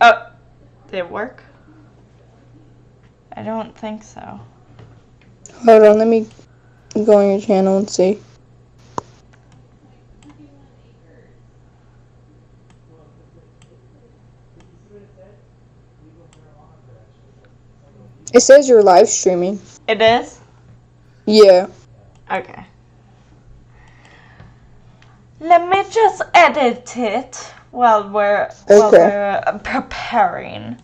Oh, did it work? I don't think so. Hold on, let me go on your channel and see. It says you're live streaming. It is? Yeah. Okay. Let me just edit it while we're preparing.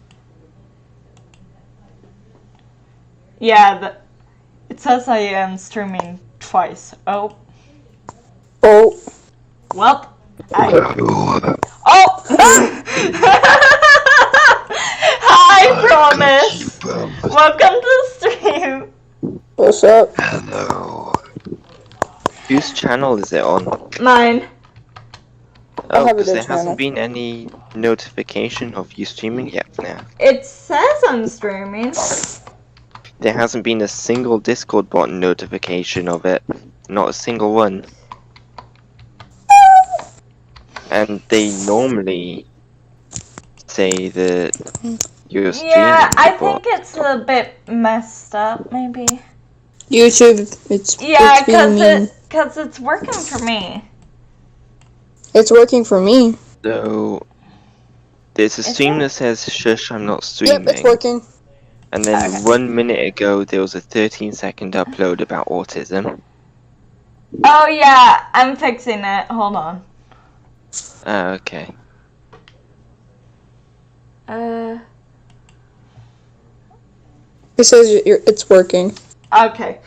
Yeah, it says I am streaming twice. Oh. Oh. Well. Oh! Hi, Promise! Welcome to the stream! What's up? Hello. Whose channel is it on? Mine. Oh, have a because there good channel. hasn't been any notification of you streaming yet now. It says I'm streaming. There hasn't been a single Discord bot notification of it. Not a single one. And they normally say that you're streaming. Yeah, I but think it's a bit messed up, maybe. YouTube, it's being mean. Cause it's working for me. It's working for me. So there's a stream that says shush, I'm not streaming. Yep, it's working. And then 1 minute ago there was a 13-second upload about autism. Oh yeah, I'm fixing it. Hold on. Okay. It says it's working. Okay.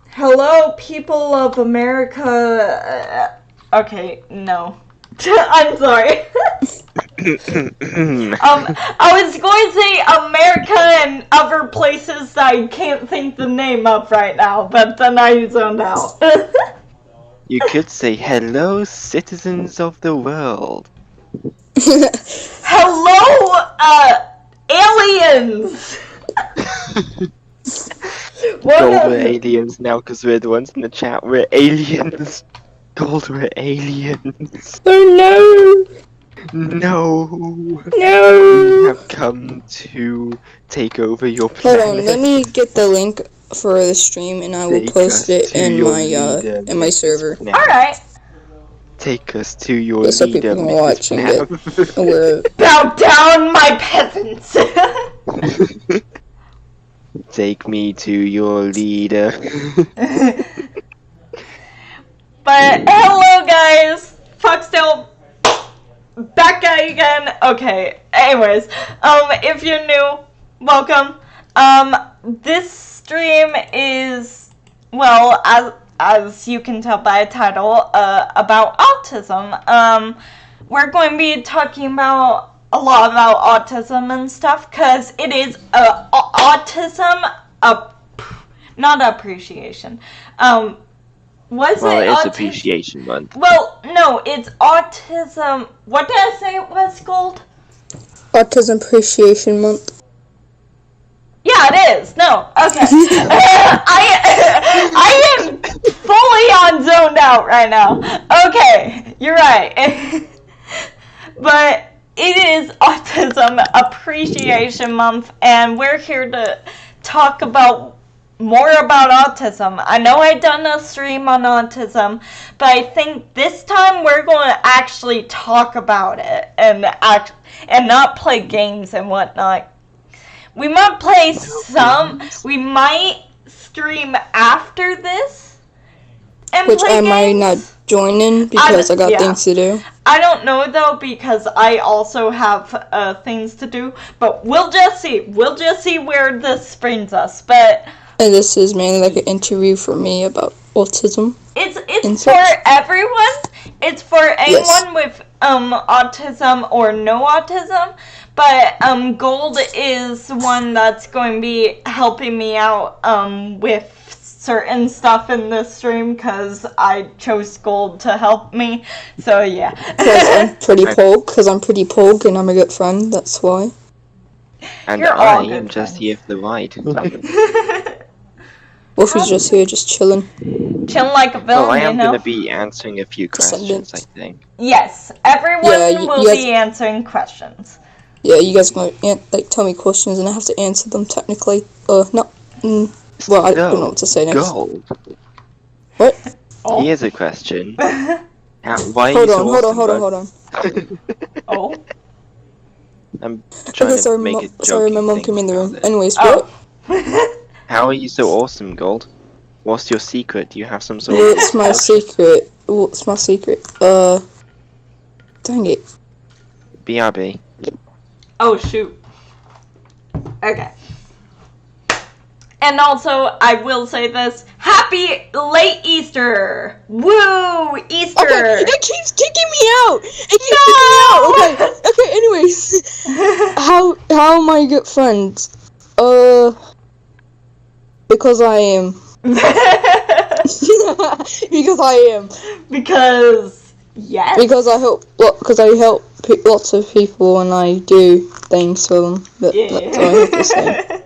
Hello, people of America. Okay, no. I'm sorry. I was going to say America and other places that I can't think the name of right now, but then I zoned out. You could say hello, citizens of the world. Hello, aliens! Gold, we're aliens now because we're the ones in the chat. We're aliens. Gold, we're aliens. Oh No. no! No! We have come to take over your Hold planet. on, let me get the link for the stream and I will Take post us it to in your my leader, in my server. Now. Alright. Take us to your Just so leader, people can watch and Mrs. get aware of it. Bow down, my peasants! Take me to your leader. But hello guys, Foxtail back at you again. Okay, anyways, if you're new, welcome. This stream is, well, as you can tell by the title, about autism. We're going to be talking about a lot about autism and stuff, because it is autism, not appreciation. It's Appreciation Month. Well, no, it's autism. What did I say it was, Gold? Autism Appreciation Month. Yeah, it is. No, okay. I am fully on zoned out right now. Okay, you're right. But it is Autism Appreciation Month, and we're here to talk about more about autism. I know I've done a stream on autism, but I think this time we're going to actually talk about it and not play games and whatnot. We might play some. We might stream after this and Which play I games. might not join in because I got things to do. I don't know though, because I also have things to do. But we'll just see. We'll just see where this brings us. But And this is mainly like an interview for me about autism. It's for everyone. It's for anyone with autism or no autism. But Gold is one that's going to be helping me out with certain stuff in this stream because I chose Gold to help me. So yeah. Because I'm pretty pogue and I'm a good friend. That's why. And You're I all am good just friends. here for the ride. Wolfie's just here, just chilling. chill like a villain, Oh, I am you know? going to be answering a few questions, I think. Yes, everyone Yeah, will be answering questions. Yeah, you guys gonna like tell me questions and I have to answer them technically. No. Well, I don't know what to say next. Gold. What? Oh. Here's a question. Why are Hold you on, so hold awesome, on. bud? Oh. I'm trying Okay, to sorry, make a sorry, my joking mom thing came in the room. about it. Anyways, Oh. what? How are you so awesome, Gold? What's your secret? Do you have some sort What's of my potion? secret? What's my secret? Dang it. BRB. Oh, shoot. Okay. And also, I will say this. Happy late Easter! Woo! Easter! Okay, it keeps kicking me out! It keeps kicking me out! Okay, anyways. How am I good friends? Because I am. Because I am. Because, yes. Because I help lots of people and I do things for them. But that's all I have to say.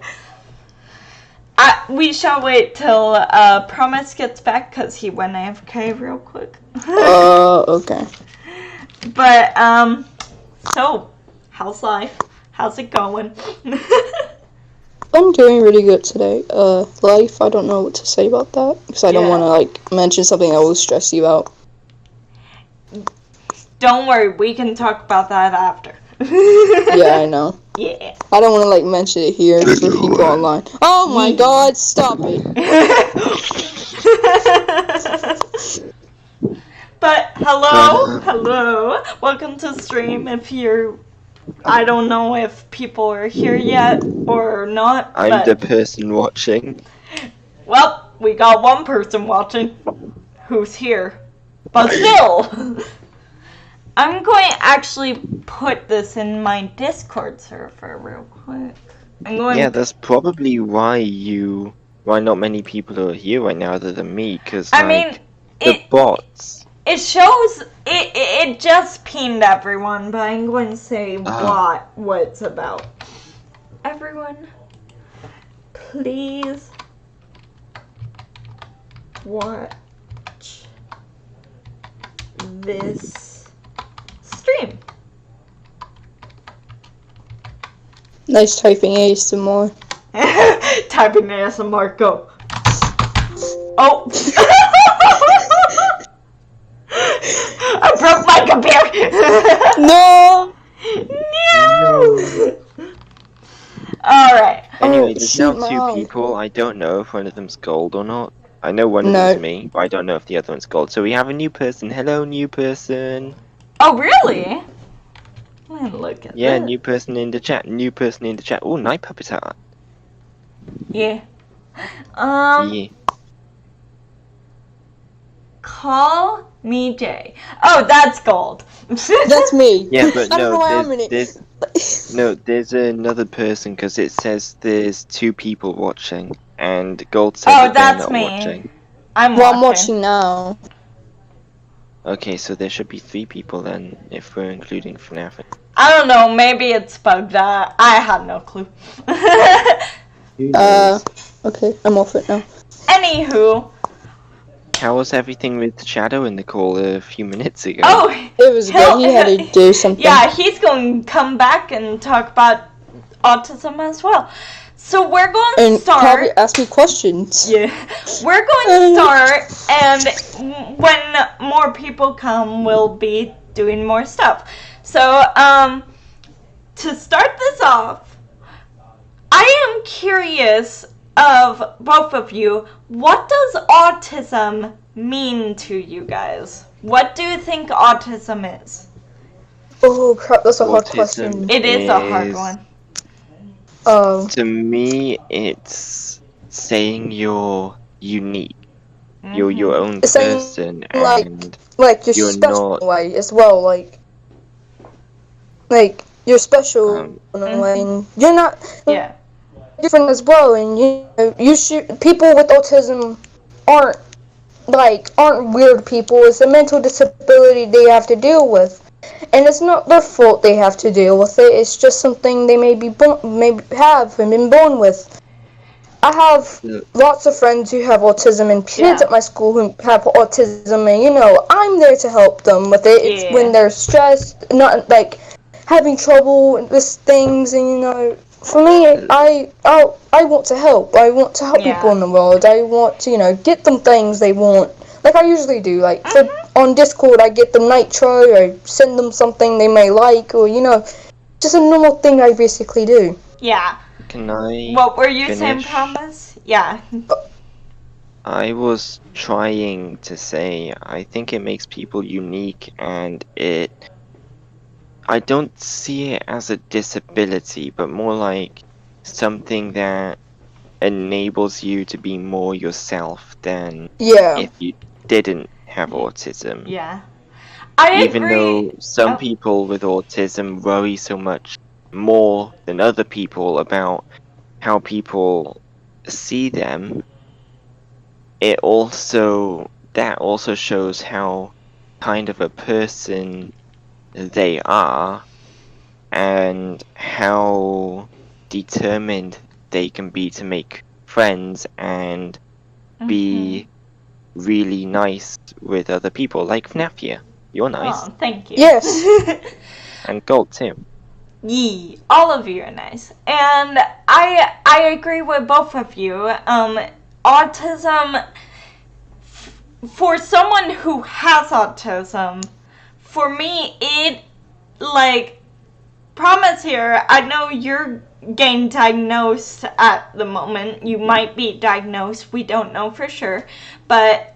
We shall wait till Promise gets back because he went AFK real quick. Okay. But, so, how's life? How's it going? I'm doing really good today. Life, I don't know what to say about that. Because I don't want to, mention something that will stress you out. Don't worry, we can talk about that after. Yeah, I know. Yeah. I don't want to, mention it here for people online. Oh my god, stop it. But, hello. Welcome to stream if you're... I don't know if people are here yet or not. I'm the person watching. Well, we got one person watching who's here. But still, I'm going to actually put this in my Discord server real quick. Yeah, that's probably why not many people are here right now other than me, because the bots. It shows, it just pinged everyone, but I'm going to say what it's about. Everyone, please watch this stream. Nice typing ASMR. Typing ASMR, go. Oh! I broke my computer! No! No! Alright. Anyway, there's now shoot, two Mom. people. I don't know if one of them's gold or not. I know one of them's me, but I don't know if the other one's gold. So we have a new person. Hello, new person. Oh, really? Let me look at Yeah, this. new person in the chat. New person in the chat. Oh, night puppet hat. Yeah. Yeah. Call me Jay. Oh, that's gold. That's me. Yeah, but I don't know why no, I'm in it. there's another person because it says there's two people watching, and Gold said that they're that's not me. watching. I'm watching now. Okay, so there should be 3 people then, if we're including FNAF. I don't know, maybe it's bugged out. I have no clue. Okay, I'm off it now. Anywho. How was everything with Shadow in the call a few minutes ago? Oh, it was good. He had to do something. Yeah, he's going to come back and talk about autism as well. So we're going to start. And probably ask me questions. Yeah, we're going to start, and when more people come, we'll be doing more stuff. So, to start this off, I am curious of both of you, what does autism mean to you guys? What do you think autism is? Oh crap, that's a hard question. It is a hard one. To me, it's saying you're unique. You're your own person, and you're special in a way as well. Like you're special in a way, and you're not. Yeah. Different as well, and people with autism aren't weird people. It's a mental disability they have to deal with, and it's not their fault they have to deal with it. It's just something they may have and been born with. I have lots of friends who have autism and kids at my school who have autism, and I'm there to help them with it. It's when they're stressed, not like having trouble with things, and for me, I want to help. I want to help people in the world. I want to get them things they want, like I usually do. Like on Discord, I get them Nitro, or send them something they may like, or just a normal thing I basically do. Yeah. Can I? What were you saying, Promise? Yeah. I was trying to say, I think it makes people unique, and I don't see it as a disability, but more like something that enables you to be more yourself than if you didn't have autism. Yeah. I Even agree. though some people with autism worry so much more than other people about how people see them, that also shows how kind of a person they are and how determined they can be to make friends and be really nice with other people, like FNAF. You're nice. Oh, thank you. Yes. And Gold too. Yee, all of you are nice. And I agree with both of you. Autism, for someone who has autism, for me, Promise here, I know you're getting diagnosed at the moment. You might be diagnosed. We don't know for sure. But,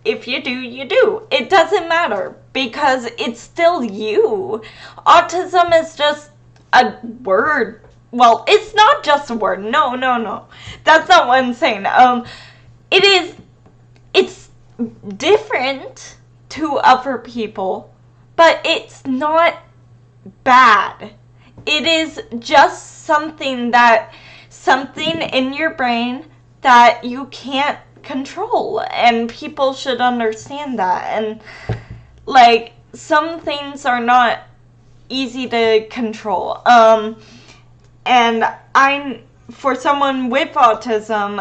if you do, you do. It doesn't matter because it's still you. Autism is just a word. Well, it's not just a word. No. That's not what I'm saying. It's different to other people, but it's not bad. It is just something in your brain that you can't control, and people should understand that. And some things are not easy to control. And for someone with autism,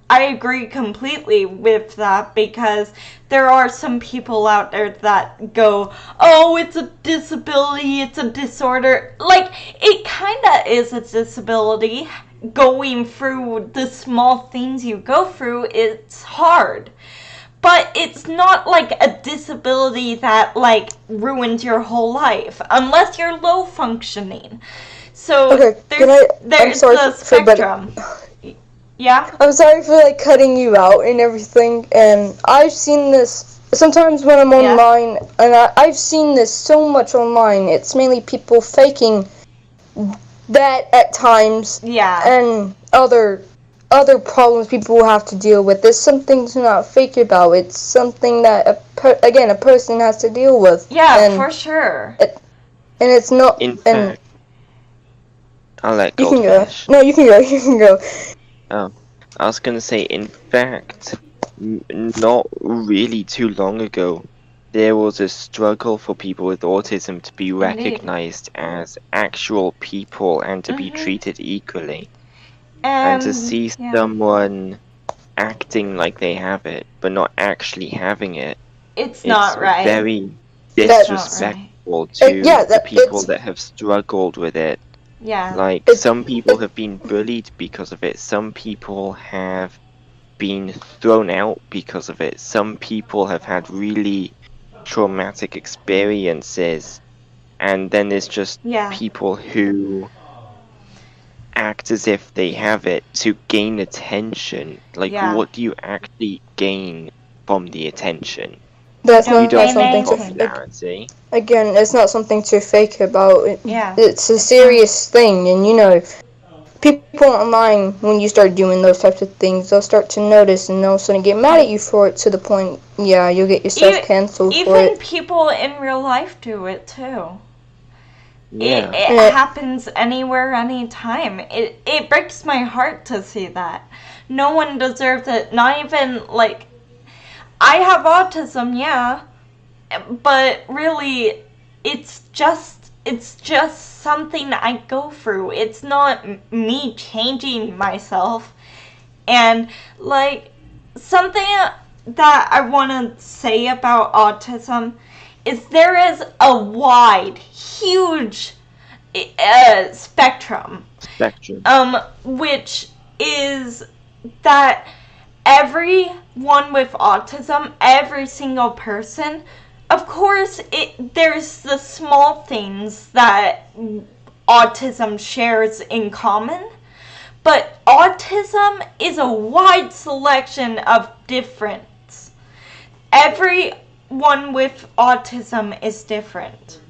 I agree completely with that, because there are some people out there that go, oh, it's a disability, it's a disorder. It kind of is a disability. Going through the small things you go through, it's hard. But it's not like a disability that ruins your whole life, unless you're low functioning. So there's the spectrum. Yeah? I'm sorry for cutting you out and everything, and I've seen this sometimes when I'm online, and I've seen this so much online. It's mainly people faking that at times, and other problems people have to deal with. There's something to not fake about. It's something that a person has to deal with. Yeah, for sure. And it's not. Fact, I'll let Gold finish. No, you can go. Oh, I was gonna say, in fact, not really too long ago, there was a struggle for people with autism to be recognized as actual people and to be treated equally. And to see someone acting like they have it, but not actually having it, it's not right. Very disrespectful to the people that have struggled with it. Yeah. Some people have been bullied because of it. Some people have been thrown out because of it. Some people have had really traumatic experiences. And then there's just people who act as if they have it to gain attention. What do you actually gain from the attention? That's not something popularity. Again, it's not something to fake about. It's a serious thing, and people online, when you start doing those types of things, they'll start to notice, and they'll sort of get mad at you for it, to the point, you'll get yourself canceled for it. Even people in real life do it too. Yeah. It happens anywhere, anytime. It breaks my heart to see that. No one deserves it. Not even I have autism, but really, it's just it's just something I go through. It's not me changing myself. And, like, something that I want to say about autism is there is a wide, huge spectrum. Which is that everyone with autism, every single person, of course, there's the small things that autism shares in common, but autism is a wide selection of difference. Everyone with autism is different.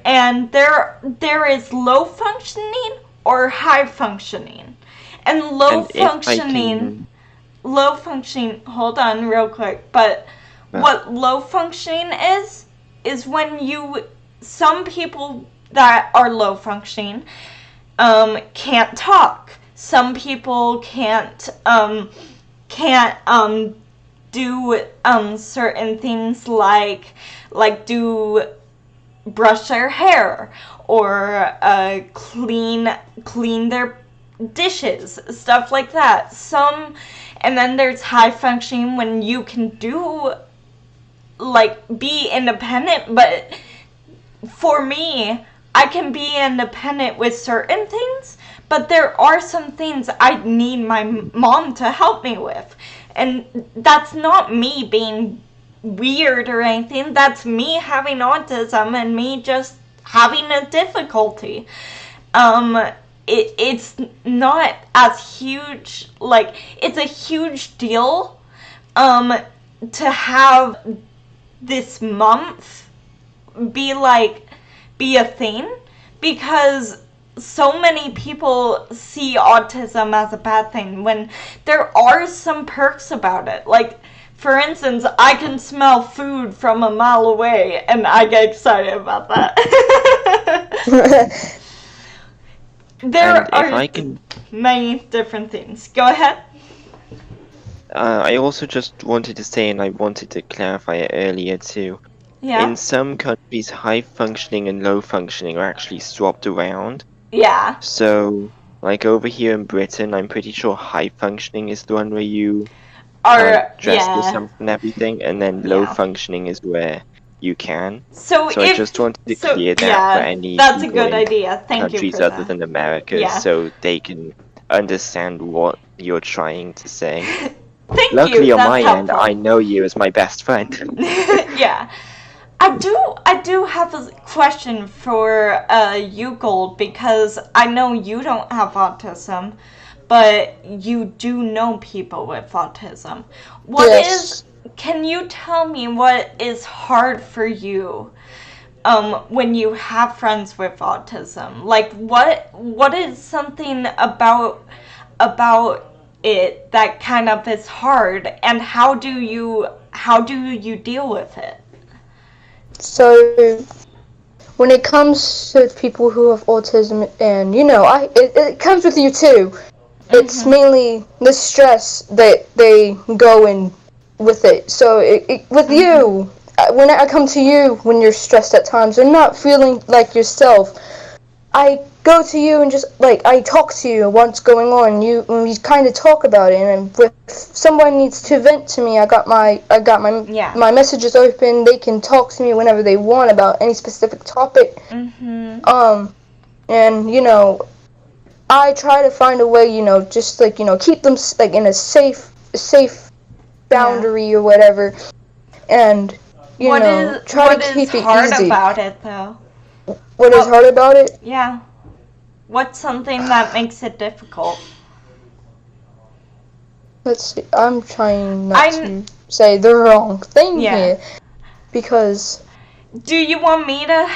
And there is low functioning or high functioning. And low functioning, hold on real quick, but what low functioning is when some people that are low functioning can't talk. Some people can't do certain things like brush their hair or clean their dishes, stuff like that. And then there's high functioning when you can be independent, but for me, I can be independent with certain things, but there are some things I need my mom to help me with. And that's not me being weird or anything. That's me having autism and me just having a difficulty. It's not as huge, it's a huge deal to have this month be a thing, because so many people see autism as a bad thing when there are some perks about it. For instance, I can smell food from a mile away, and I get excited about that. There are many different things. Go ahead. I also just wanted to say, and I wanted to clarify it earlier too. Yeah. In some countries, high functioning and low functioning are actually swapped around. Yeah. So, over here in Britain, I'm pretty sure high functioning is the one where you dress yourself and everything, and then low functioning is where you can. So I just wanted to clear that for any that's a good idea. Thank you countries for other that. than America, so they can understand what you're trying to say. Luckily, on my end, I know you as my best friend. Yeah. I do have a question for you, Gold, because I know you don't have autism, but you do know people with autism. Can you tell me what is hard for you when you have friends with autism? What is something about it that kind of is hard, and how do you deal with it? So, when it comes to people who have autism, and it comes with you too. It's mainly the stress that they go in with it. So, with you, when I come to you when you're stressed at times and not feeling like yourself, I go to you and just I talk to you what's going on. We kind of talk about it, and if someone needs to vent to me, I got my my messages open. They can talk to me whenever they want about any specific topic. And I try to find a way, just keep them in a safe boundary or whatever, and try to keep it easy. What is hard about it, though? What is hard about it? Yeah. What's something that makes it difficult? Let's see. I'm trying not to say the wrong thing here, because. Do you want me to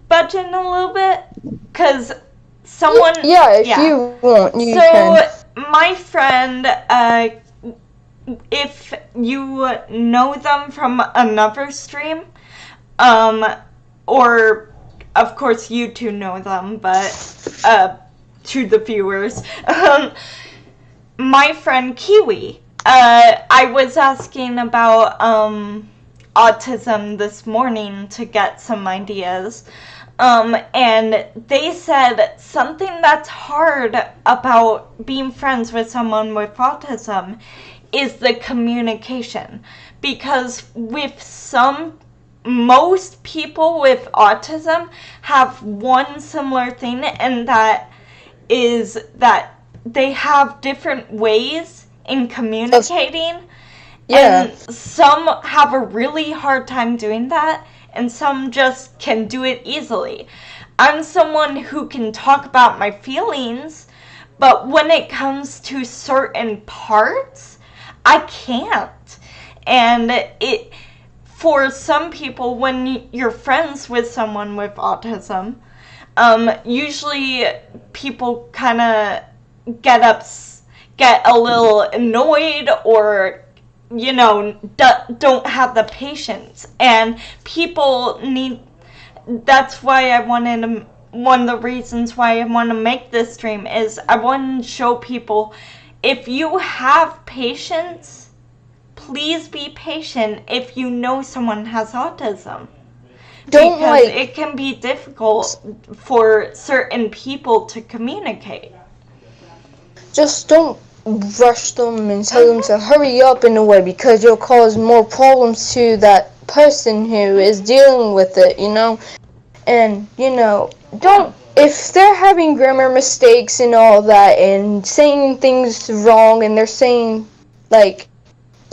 budge in a little bit? Because someone. If you want, you can. So my friend, if you know them from another stream, or. Of course, you two know them, but to the viewers, my friend Kiwi, I was asking about autism this morning to get some ideas, And they said something that's hard about being friends with someone with autism is the communication. Because most people with autism have one similar thing, and that is that they have different ways in communicating. Yeah. And some have a really hard time doing that, and some just can do it easily. I'm someone who can talk about my feelings, but when it comes to certain parts, I can't. And for some people, when you're friends with someone with autism, usually people kind of get a little annoyed, or don't have the patience. And people need. That's why one of the reasons why I want to make this stream is I want to show people, if you have patience, please be patient if you know someone has autism. Because it can be difficult for certain people to communicate. Just don't rush them and tell them to hurry up in a way, because you'll cause more problems to that person who is dealing with it, And, don't, if they're having grammar mistakes and all that and saying things wrong, and they're saying,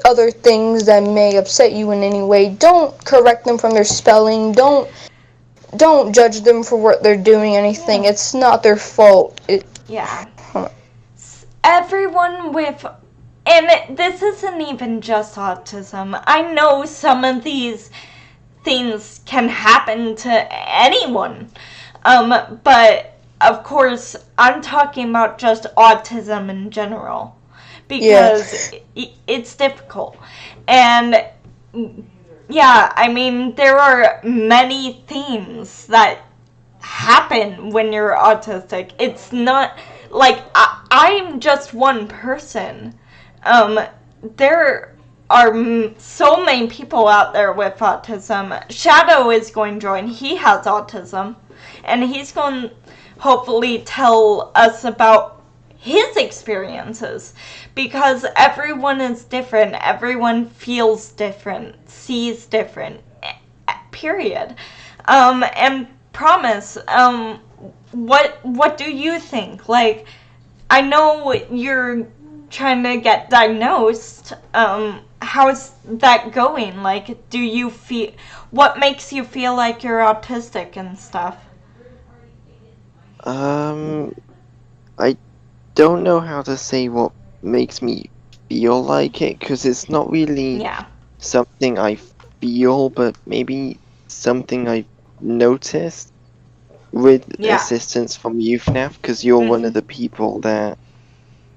other things that may upset you in any way, don't correct them from their spelling. Don't judge them for what they're doing, anything. Yeah. It's not their fault. Everyone with, and this isn't even just autism. I know some of these things can happen to anyone. But of course, I'm talking about just autism in general. Because it's difficult. And yeah, I mean, there are many things that happen when you're autistic. It's not like I'm just one person. There are so many people out there with autism. Shadow is going to join. He has autism. And he's going to hopefully tell us about his experiences, because everyone is different, everyone feels different, sees different, period. And Promise, what do you think? Like, I know you're trying to get diagnosed. How's that going? Like, what makes you feel like you're autistic and stuff? I don't know how to say what makes me feel like it, because it's not really something I feel, but maybe something I've noticed with assistance from YouthNav, because you're one of the people that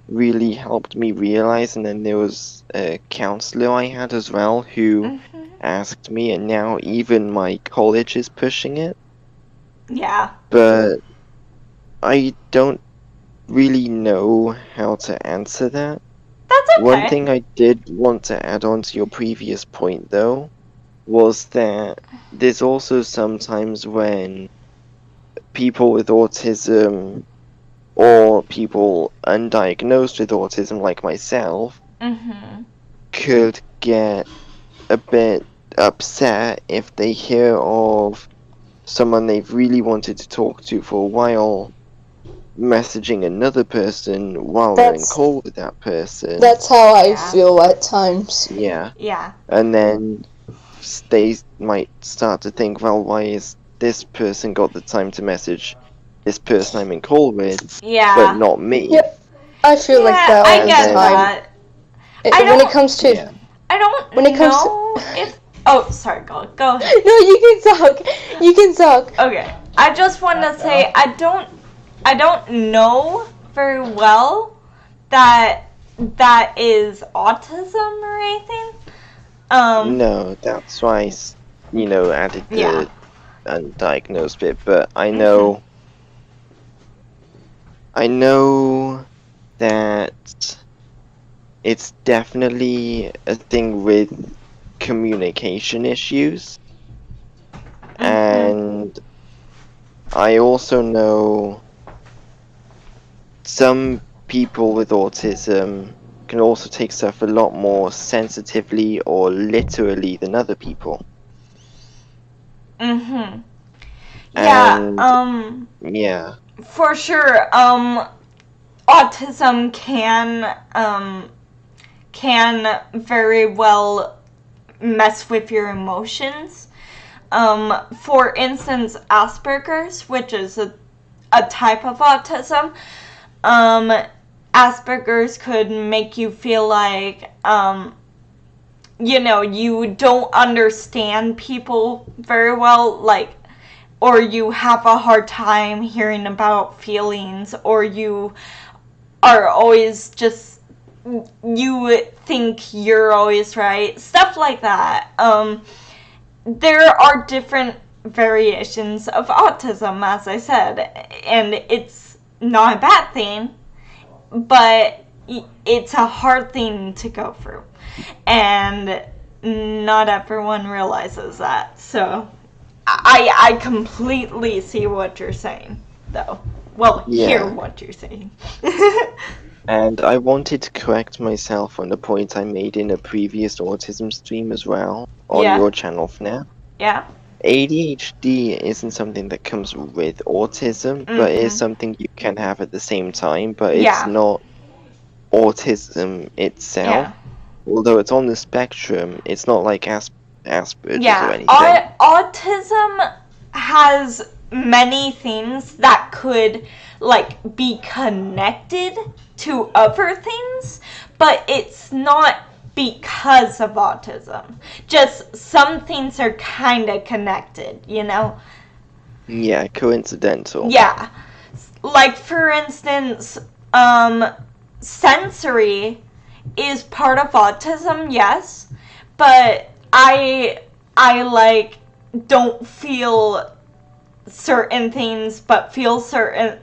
really helped me realize. And then there was a counselor I had as well who asked me, and now even my college is pushing it. Yeah. But I don't really know how to answer that. That's okay. One thing I did want to add on to your previous point, though, was that there's also sometimes when people with autism or people undiagnosed with autism, like myself, could get a bit upset if they hear of someone they've really wanted to talk to for a while messaging another person while they're in call with that person. That's how I feel at times. Yeah. Yeah. And then they might start to think, well, why is this person got the time to message this person I'm in call with, but not me? Yep. I feel like that all I get the time. That. When it comes to... I don't know if... Oh, sorry, go ahead. No, you can talk. Okay. I just want to say, I don't know very well that is autism or anything. No, that's why I, added the undiagnosed bit, but I know that it's definitely a thing with communication issues, and I also know some people with autism can also take stuff a lot more sensitively or literally than other people. Mm-hmm. Yeah, And yeah, for sure. Autism can very well mess with your emotions. For instance, Asperger's, which is a type of autism, Asperger's could make you feel like, you don't understand people very well, like, or you have a hard time hearing about feelings, or you are always just, you think you're always right, stuff like that. There are different variations of autism, as I said, and it's not a bad thing, but it's a hard thing to go through, and not everyone realizes that. So I completely see what you're saying, though. Well, hear yeah. what you're saying. And I wanted to correct myself on the point I made in a previous autism stream as well on Yeah. your channel FNAF. Yeah. ADHD isn't something that comes with autism, but is something you can have at the same time, but it's Yeah. not autism itself. Yeah. Although it's on the spectrum, it's not like Asperger's or Yeah. anything. Autism has many things that could, like, be connected to other things, but it's not because of autism. Just some things are kind of connected, you know? Yeah, coincidental. Yeah. Like, for instance, sensory is part of autism, yes, but I like don't feel certain things but feel certain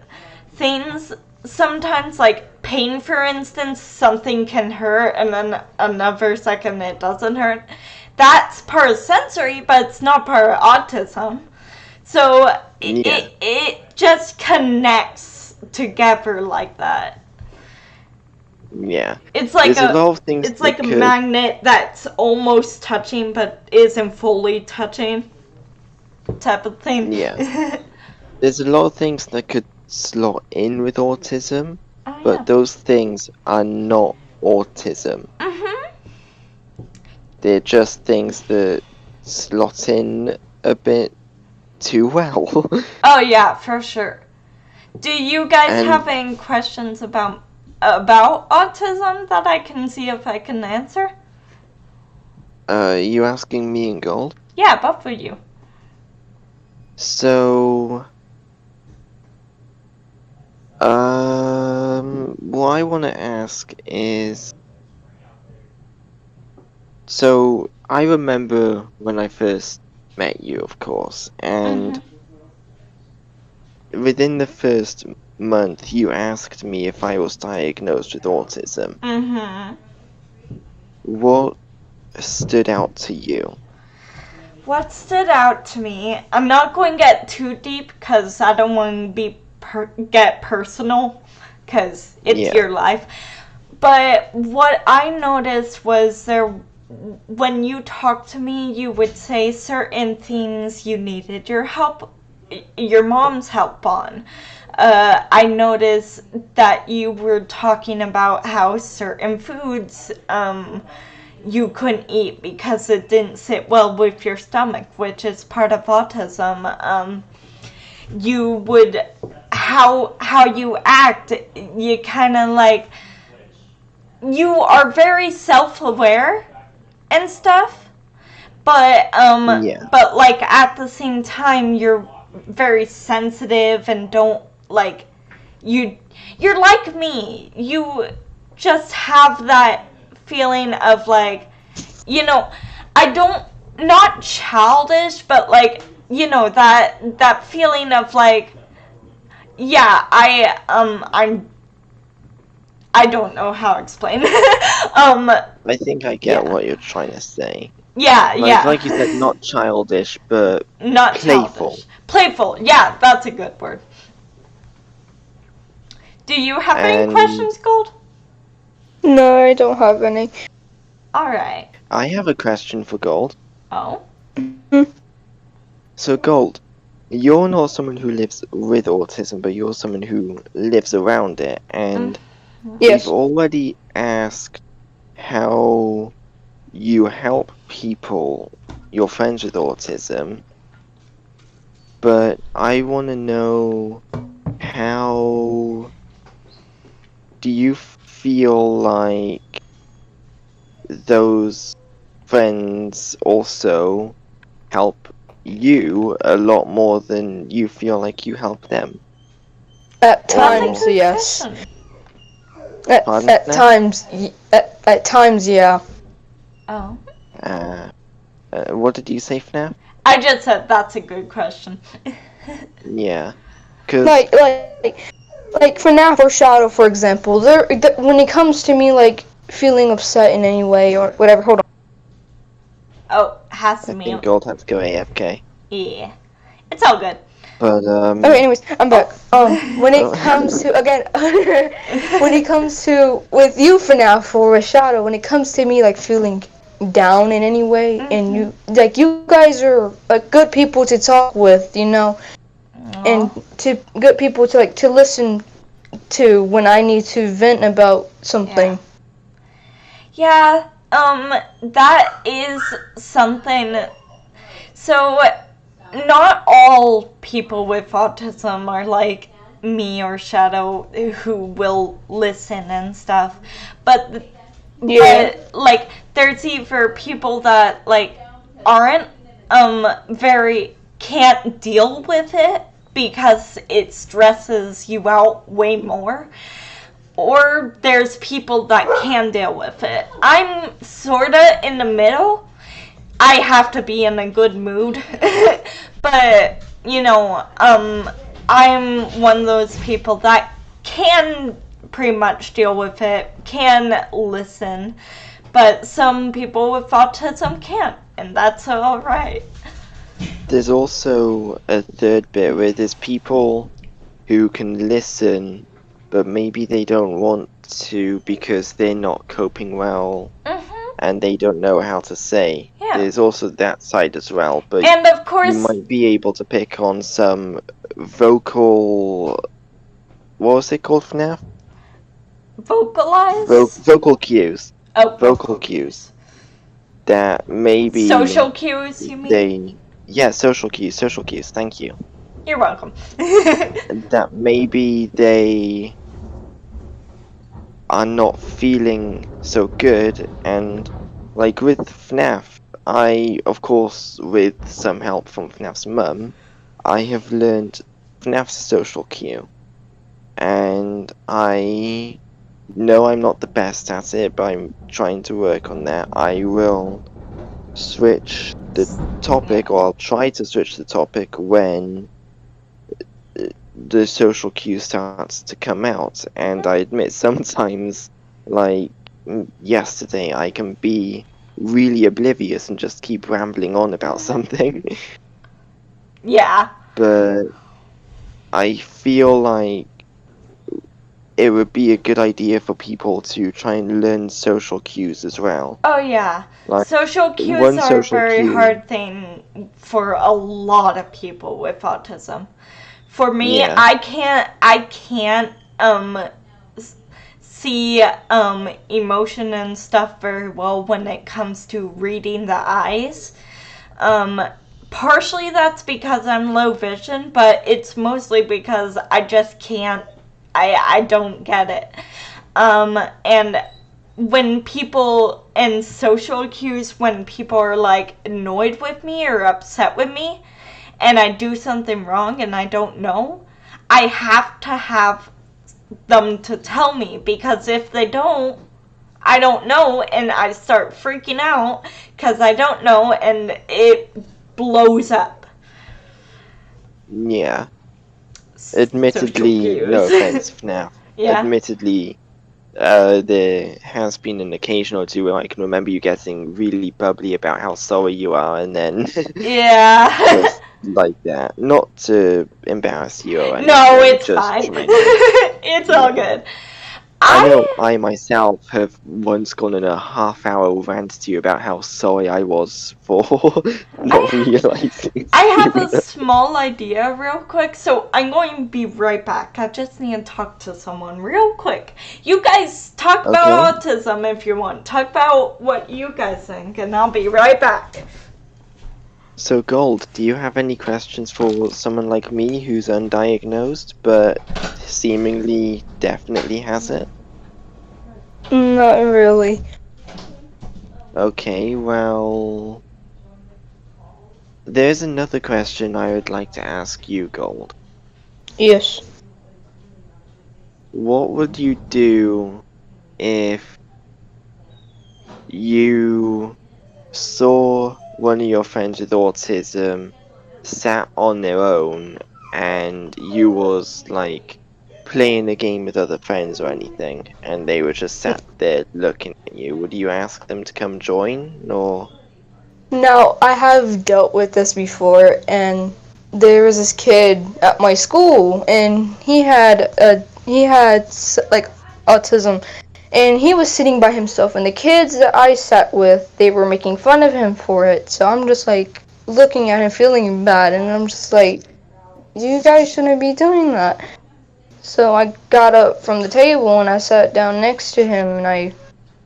things sometimes. Like pain, for instance, something can hurt and then another second it doesn't hurt. That's part of sensory, but it's not part of autism. So it just connects together like that. Yeah. It's like There's a lot of things it's like a magnet that's almost touching but isn't fully touching, type of thing. Yeah. There's a lot of things that could slot in with autism, Oh, but those things are not autism. They're just things that slot in a bit too well. Oh yeah, for sure. Do you guys And- have any questions about autism that I can see if I can answer? You asking me and Gold? Yeah, both of you. So, what I want to ask is, so I remember when I first met you, of course, and within the first month, you asked me if I was diagnosed with autism. What stood out to you? What stood out to me, I'm not going to get too deep because I don't want to get personal because it's your life. But what I noticed was when you talked to me, you would say certain things you needed your mom's help on. I noticed that you were talking about how certain foods you couldn't eat because it didn't sit well with your stomach, which is part of autism. You would, how you act, you kind of like, you are very self-aware and stuff, but but like at the same time you're very sensitive and don't like, you're like me. You just have that feeling of like, not childish, but like, that feeling of like, yeah, I don't know how to explain. I think I get what you're trying to say. Yeah, yeah. Like you said, not childish, but Not playful. childish. Playful. Yeah, that's a good word. Do you have any And questions, Gold? No, I don't have any. Alright. I have a question for Gold. Oh? So, Gold, you're not someone who lives with autism, but you're someone who lives around it. And Yes. we've already asked how you help people, your friends with autism. But I want to know, how do you feel like those friends also help you a lot more than you feel like you help them? At That's a times, good yes. question. Pardon, At Snap? times, at times, yeah. Oh. What did you say, FNAF? I just said that's a good question. Yeah, because Like for now, for Shadow, for example, when it comes to me, like feeling upset in any way or whatever. Hold on. Oh, has to I mute. think Gold had to go AFK. Yeah. It's all good. But Okay, anyways, I'm back. When it Oh. comes to when it comes to with you for now for Shadow, when it comes to me like feeling down in any way, and you guys are like good people to talk with, you know, and to good people to listen to when I need to vent about something. Yeah, that is something. So, not all people with autism are like me or Shadow who will listen and stuff. But, like, there's either people that, like, aren't, can't deal with it because it stresses you out way more. Or there's people that can deal with it. I'm sorta in the middle. I have to be in a good mood. But, you know, I'm one of those people that can pretty much deal with it, can listen. But some people with autism can't, and that's alright. there's also a third bit where there's people who can listen, but maybe they don't want to because they're not coping well and they don't know how to say. Yeah. There's also that side as well, but And of course, you might be able to pick on some vocal. What was it called, FNAF? vocalize. Vocal cues. Oh, Vocal cues. That maybe social cues, you mean? social cues, thank you. You're welcome. That maybe they are not feeling so good, and like with FNAF, I, of course, with some help from FNAF's mum, I have learned FNAF's social cue, and I know I'm not the best at it, but I'm trying to work on that. I will switch the topic, or I'll try to switch the topic when the social cue starts to come out, and I admit sometimes, like yesterday, I can be really oblivious and just keep rambling on about something. Yeah. But I feel like it would be a good idea for people to try and learn social cues as well. Oh yeah. Like, Social cues one are a social very cue- hard thing for a lot of people with autism. For me, Yeah. I can't see emotion and stuff very well when it comes to reading the eyes. Partially that's because I'm low vision, but it's mostly because I just can't. I don't get it. And when people, and social cues, when people are like annoyed with me or upset with me, and I do something wrong and I don't know, I have to have them to tell me, because if they don't, I don't know, and I start freaking out because I don't know, and it blows up. Yeah. Admittedly, Social no cues. offense, FNAF. Yeah. Admittedly, there has been an occasion or two where I can remember you getting really bubbly about how sorry you are, and then Yeah. just like that. Not to embarrass you or anything. No, it's just fine. trying to. It's all Yeah. good. I know I myself have once gone on a half-hour rant to you about how sorry I was for not realizing. I have a small idea real quick, so I'm going to be right back. I just need to talk to someone real quick. You guys talk about autism if you want. Talk about what you guys think, and I'll be right back. So, Gold, do you have any questions for someone like me who's undiagnosed but seemingly definitely has it? Not really. Okay, well, there's another question I would like to ask you, Gold. Yes. What would you do if you saw one of your friends with autism sat on their own and you was like playing a game with other friends or anything and they were just sat there looking at you? Would you ask them to come join, or? Now, I have dealt with this before, and there was this kid at my school, and he had like autism, and he was sitting by himself, and the kids that I sat with, they were making fun of him for it. So I'm just like looking at him, feeling bad, and I'm just like, you guys shouldn't be doing that. So I got up from the table and I sat down next to him, and I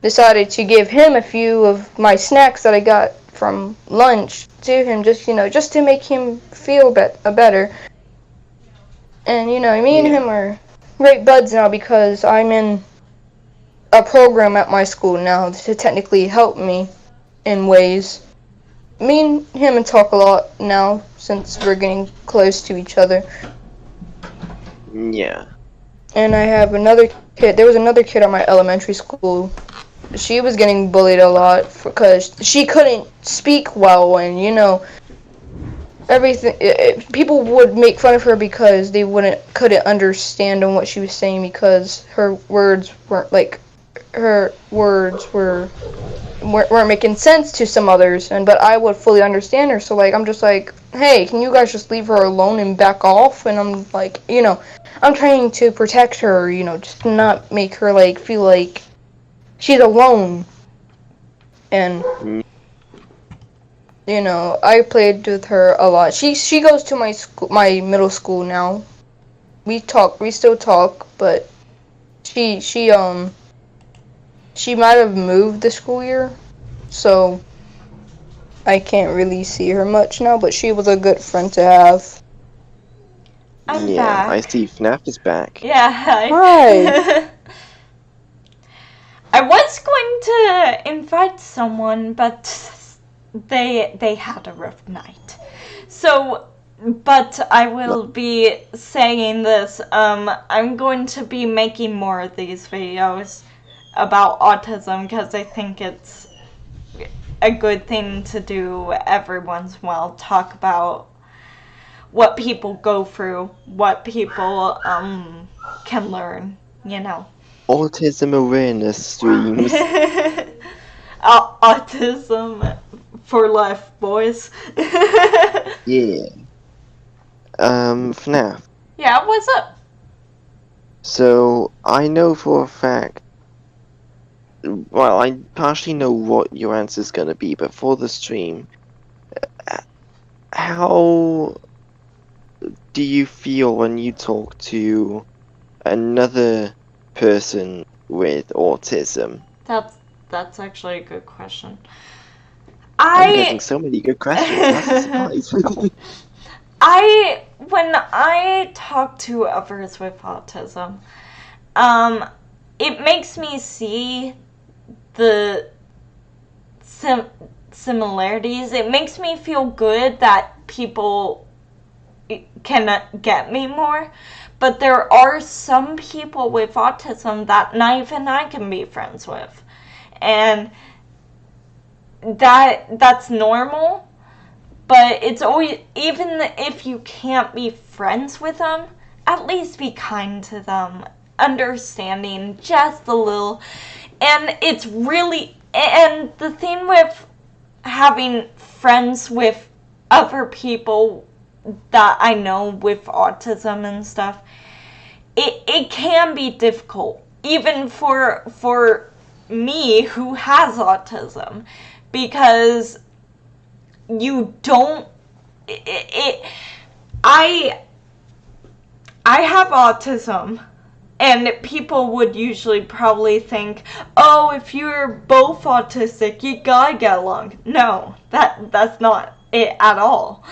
decided to give him a few of my snacks that I got from lunch to him, just to make him feel better. And me and him are great buds now because I'm in a program at my school now to technically help me in ways. Me and him talk a lot now since we're getting close to each other. Yeah. And I have another kid. There was another kid at my elementary school. She was getting bullied a lot because she couldn't speak well, and everything. People would make fun of her because they couldn't understand on what she was saying because her words weren't weren't making sense to some others, but I would fully understand her. So I'm just like, hey, can you guys just leave her alone and back off? And I'm like, I'm trying to protect her, just not make her feel like she's alone. And I played with her a lot. She goes to my middle school now. We still talk, but she might have moved the school year, so I can't really see her much now, but she was a good friend to have. I'm back. I back. see FNAF is back. Yeah, hi. Hi. I was going to invite someone, but they had a rough night. So, but I will be saying this. I'm going to be making more of these videos about autism because I think it's a good thing to do every once in a while. Talk about what people go through, what people can learn, Autism awareness streams. Autism for life, boys. Yeah. FNAF. Yeah, what's up? So, I know for a fact, well, I partially know what your answer's gonna be, but for the stream, how do you feel when you talk to another person with autism? That's actually a good question. I'm getting so many good questions. That's a surprise. When I talk to others with autism, it makes me see the similarities. It makes me feel good that people can get me more. But there are some people with autism that not even I can be friends with. And that's normal. But it's always, even if you can't be friends with them, at least be kind to them understanding just a little. And it's really, and the thing with having friends with other people that I know with autism and stuff, it can be difficult, even for me who has autism, because you don't, I have autism, and people would usually probably think, oh, if you're both autistic, you gotta get along. No, that's not it at all.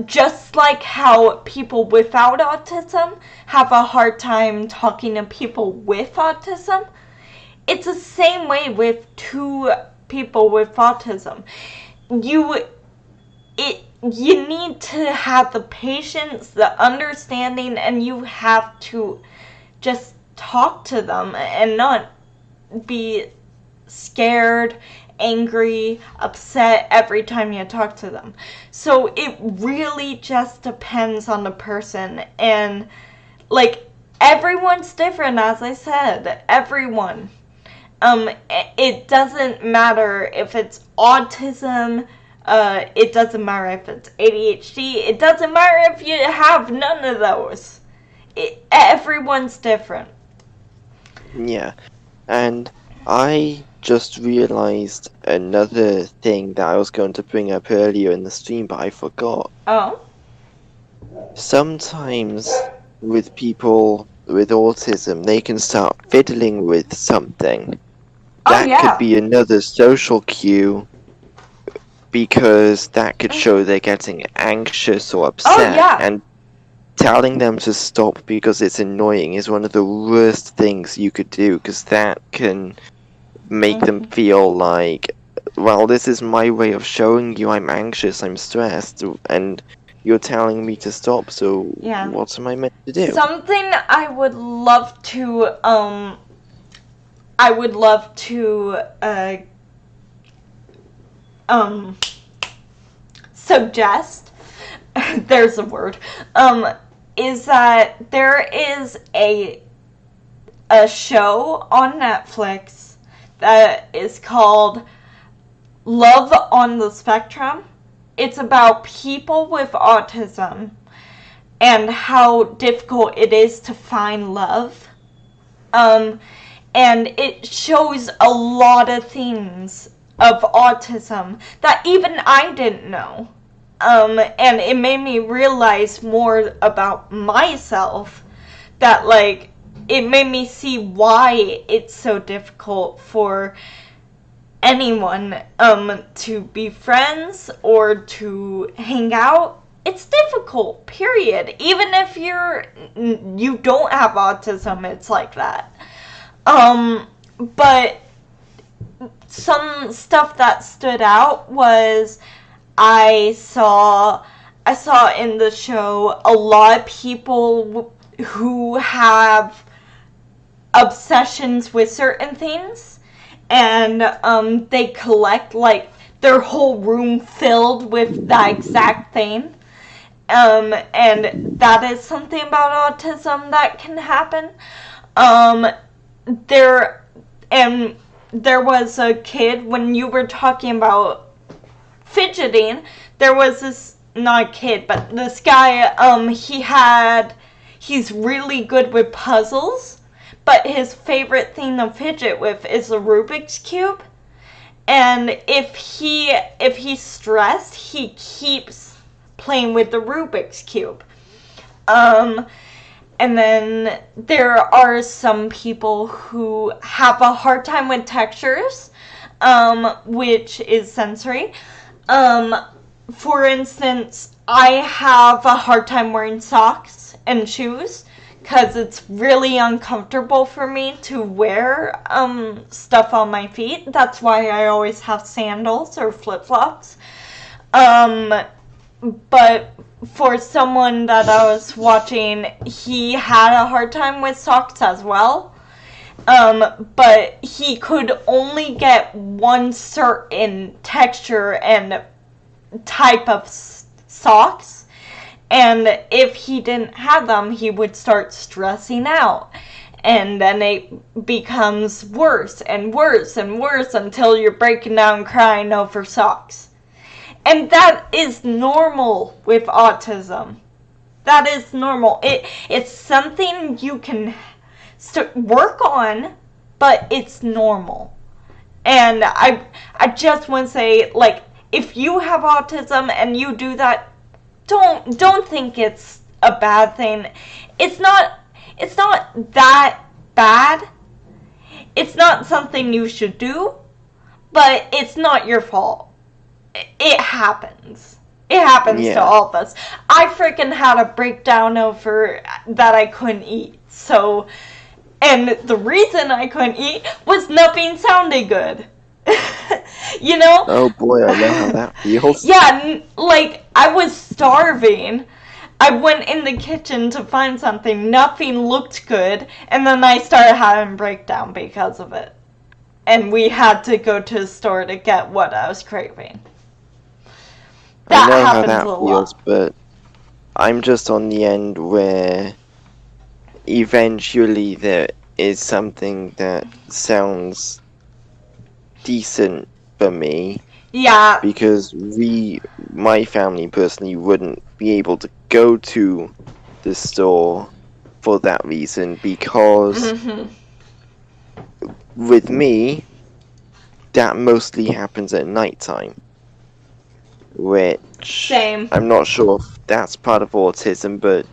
Just like how people without autism have a hard time talking to people with autism, it's the same way with two people with autism. You need to have the patience, the understanding, and you have to just talk to them and not be scared, angry, upset every time you talk to them. So it really just depends on the person, and like, everyone's different, as I said. Everyone. It doesn't matter if it's autism, it doesn't matter if it's ADHD, it doesn't matter if you have none of those. Everyone's different. Yeah, and I just realized another thing that I was going to bring up earlier in the stream, but I forgot. Oh? Sometimes with people with autism, they can start fiddling with something. That could be another social cue, because that could show they're getting anxious or upset, and telling them to stop because it's annoying is one of the worst things you could do, because that can make them feel like, well, this is my way of showing you I'm anxious, I'm stressed, and you're telling me to stop, so what am I meant to do? Something I would love to, suggest, there's a word, is that there is a show on Netflix that is called Love on the Spectrum. It's about people with autism and how difficult it is to find love. And it shows a lot of things of autism that even I didn't know. And it made me realize more about myself, that, like, it made me see why it's so difficult for anyone to be friends or to hang out. It's difficult, period. Even if you don't have autism, it's like that. But some stuff that stood out was I saw in the show a lot of people who have obsessions with certain things, and they collect, like, their whole room filled with that exact thing. And that is something about autism that can happen. There was a kid, when you were talking about fidgeting, there was this, not a kid, but this guy, he's really good with puzzles, but his favorite thing to fidget with is a Rubik's Cube. And if he's stressed, he keeps playing with the Rubik's Cube. And then there are some people who have a hard time with textures, which is sensory. For instance, I have a hard time wearing socks and shoes because it's really uncomfortable for me to wear stuff on my feet. That's why I always have sandals or flip-flops. But for someone that I was watching, he had a hard time with socks as well. But he could only get one certain texture and type of socks. And if he didn't have them, he would start stressing out. And then it becomes worse and worse and worse until you're breaking down crying over socks. And that is normal with autism. That is normal. It's something you can work on, but it's normal. And I just want to say, like, if you have autism and you do that, don't think it's a bad thing. It's not that bad. It's not something you should do, but it's not your fault. It happens. It happens to all of us. I freaking had a breakdown over that I couldn't eat. So, and the reason I couldn't eat was nothing sounded good. You know? Oh boy, I know how that feels. Yeah, like, I was starving. I went in the kitchen to find something. Nothing looked good. And then I started having a breakdown because of it. And we had to go to the store to get what I was craving. I know how that feels, but I'm just on the end where eventually there is something that sounds decent for me. Yeah. Because my family personally wouldn't be able to go to the store for that reason, because with me, that mostly happens at nighttime. Which Same. I'm not sure if that's part of autism, but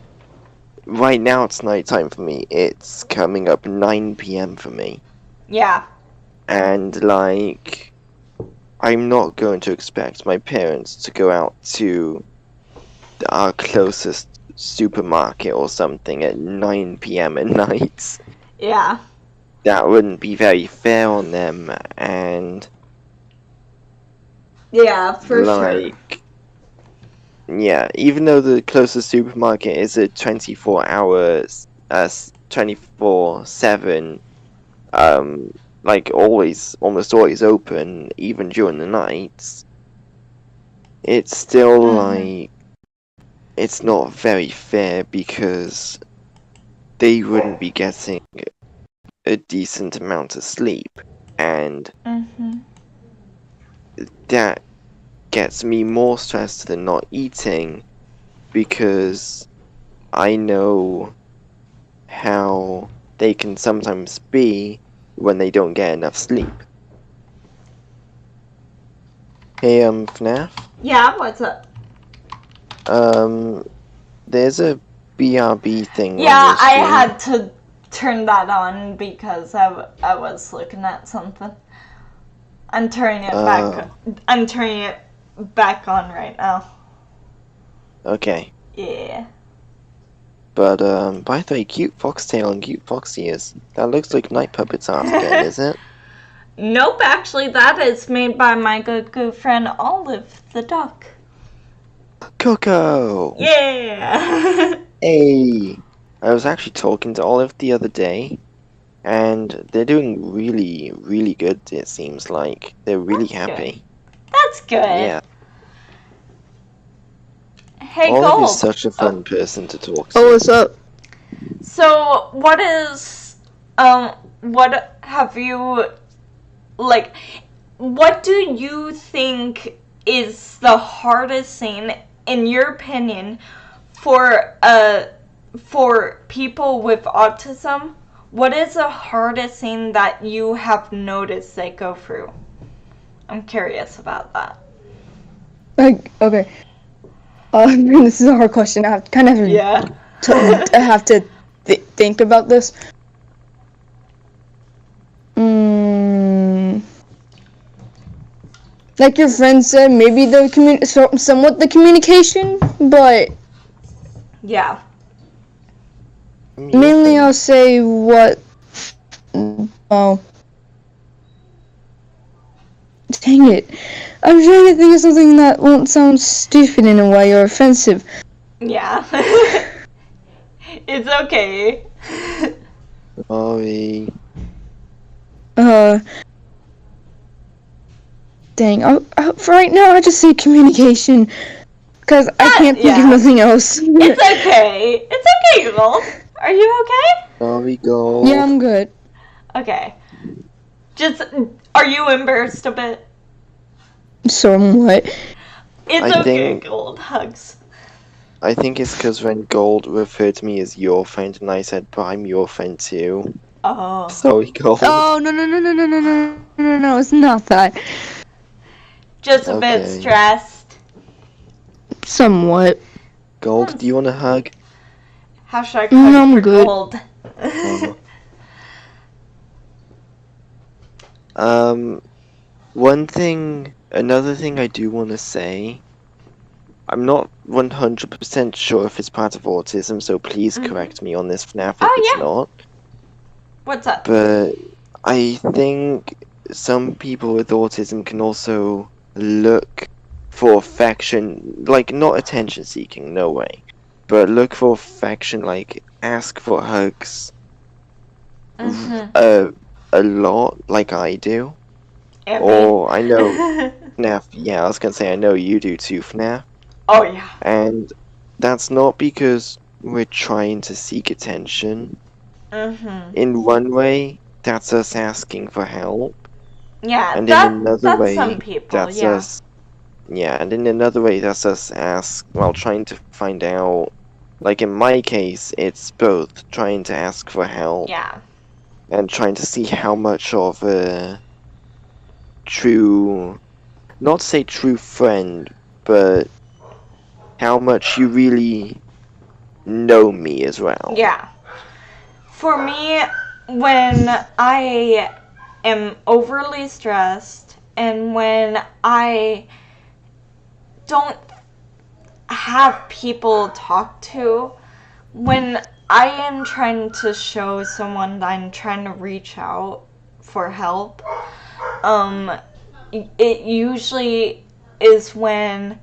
right now it's nighttime for me. It's coming up 9 p.m. for me. Yeah. And like, I'm not going to expect my parents to go out to our closest supermarket or something at 9 p.m. at night. Yeah. That wouldn't be very fair on them, and yeah, for sure. Yeah, even though the closest supermarket is a 24 hours, 24/7, like almost always open, even during the nights, it's still like, it's not very fair because they wouldn't be getting a decent amount of sleep, and that gets me more stressed than not eating, because I know how they can sometimes be when they don't get enough sleep. Hey, FNAF? Yeah, what's up? There's a BRB thing. Yeah, I had to turn that on because I was looking at something. I'm turning it back. I'm turning it back on right now. Okay. Yeah. But by the way, cute foxtail and cute fox ears. That looks like night puppets art again, is it? Nope, actually that is made by my good friend Olive the duck. Coco! Yeah! Hey! I was actually talking to Olive the other day, and they're doing really, really good, it seems like. They're really happy. Good. That's good. Yeah. Hey, Olive Gold. is such a fun person to talk to. Oh, what's up? So, what have you, like, what do you think is the hardest thing, in your opinion, for people with autism? What is the hardest thing that you have noticed they go through? I'm curious about that. Okay. This is a hard question. I have kind of I have to think about this. Like your friend said, maybe somewhat the communication, but yeah. Mainly, I'll say what. Oh. Dang it. I'm trying to think of something that won't sound stupid in a way or offensive. Yeah. It's okay. Sorry. Dang. For right now, I just say communication. Because I can't think of nothing else. It's okay. It's okay, Gold. Are you okay? Sorry, Gold. Yeah, I'm good. Okay. Just, are you embarrassed a bit? Somewhat. It's I okay, think- Gold. Hugs. I think it's because when Gold referred to me as your friend, and I said, but I'm your friend too. Oh. Sorry, Gold. Oh, no, it's not that. Just a bit Okay. stressed. Somewhat. Gold, do you want a hug? Hashtag No, hug I'm for good. Gold. Another thing I do want to say, I'm not 100% sure if it's part of autism, so please correct me on this, FNAF, if Oh, it's yeah. not. What's up? But I think some people with autism can also look for affection, like not attention seeking, no way, but look for affection, like ask for hugs a lot, like I do. Or I know FNAF, yeah, I was gonna say I know you do too, FNAF. Oh, yeah. And that's not because we're trying to seek attention. In one way, that's us asking for help. Yeah, And in that's another way, some people, that's yeah. us. Yeah, and in another way, that's us trying to find out. Like in my case, it's both trying to ask for help Yeah. and trying to see how much of a true, not to say true friend, but how much you really know me as well. Yeah. For me, when I am overly stressed and when I don't have people to talk to, when I am trying to show someone that I'm trying to reach out for help, it usually is when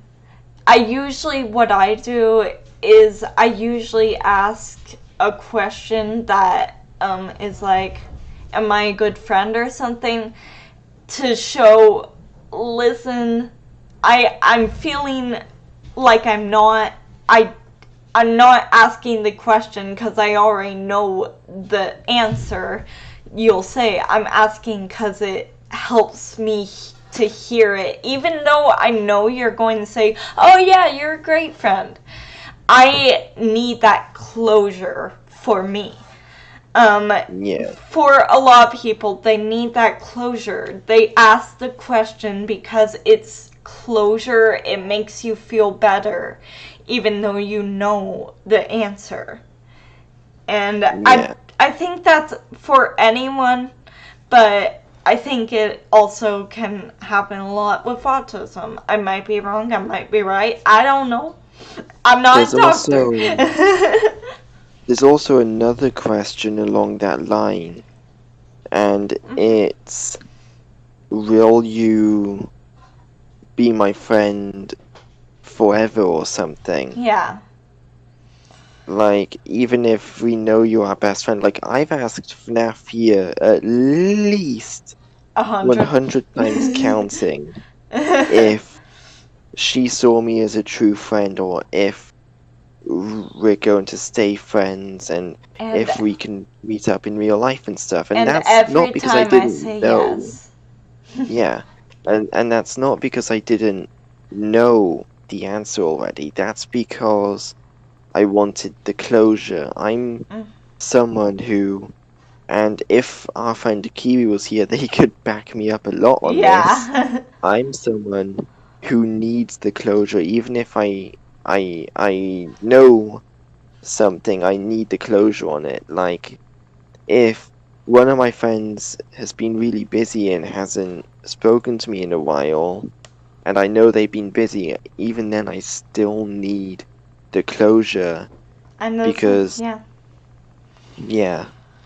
what I do is I usually ask a question that is like, am I a good friend or something, to show, listen, I'm feeling like I'm not asking the question because I already know the answer. You'll say I'm asking because it helps me to hear it, even though I know you're going to say, oh yeah, you're a great friend. I need that closure for me. Yeah. For a lot of people, they need that closure. They ask the question because it's closure. It makes you feel better, even though you know the answer. And Yeah. I think that's for anyone, but I think it also can happen a lot with autism. I might be wrong, I might be right. I don't know. I'm not There's a doctor. There's also another question along that line, and it's, will you be my friend forever or something? Yeah. Like, even if we know you're our best friend, like, I've asked FNAF here at least 100 times counting if she saw me as a true friend, or if we're going to stay friends, and if we can meet up in real life and stuff. And that's every not because I time didn't say know. yes. Yeah, and that's not because I didn't know the answer already. That's because I wanted the closure. I'm someone who, and if our friend Kiwi was here, they could back me up a lot on this. Yeah. I'm someone who needs the closure, even if I know something, I need the closure on it. Like, if one of my friends has been really busy and hasn't spoken to me in a while, and I know they've been busy, even then I still need the closure. Because